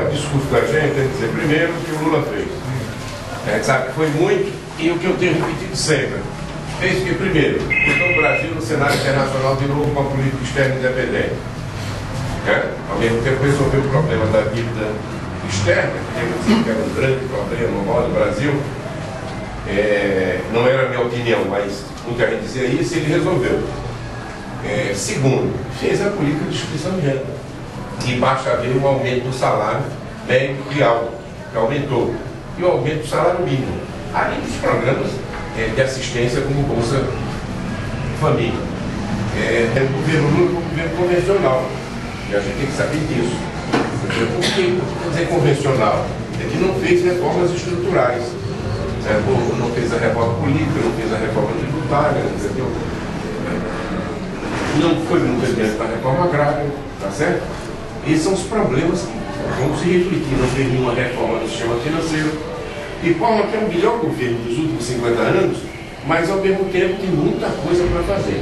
O discurso da gente tem que dizer primeiro o que o Lula fez. A gente sabe que foi muito, e o que eu tenho repetido sempre. Fez o que primeiro? Botou o Brasil no cenário internacional de novo com uma política externa independente. Ao mesmo tempo resolveu o problema da dívida externa, que era um grande problema no maior do Brasil. Não era a minha opinião, mas muita gente dizia isso e ele resolveu. Segundo, fez a política de distribuição de renda. E basta haver um aumento do salário médio e alto, que aumentou. E o aumento do salário mínimo. Além dos programas de assistência como Bolsa Família. O governo Lula é um governo convencional. E a gente tem que saber disso. Por que quer dizer convencional? É que não fez reformas estruturais. Não fez a reforma política, não fez a reforma tributária, entendeu? Não foi muito dentro da reforma agrária, tá certo? Esses são os problemas que vão se refletir. Não fez nenhuma reforma do sistema financeiro. De forma que é o melhor governo dos últimos 50 anos, mas ao mesmo tempo tem muita coisa para fazer.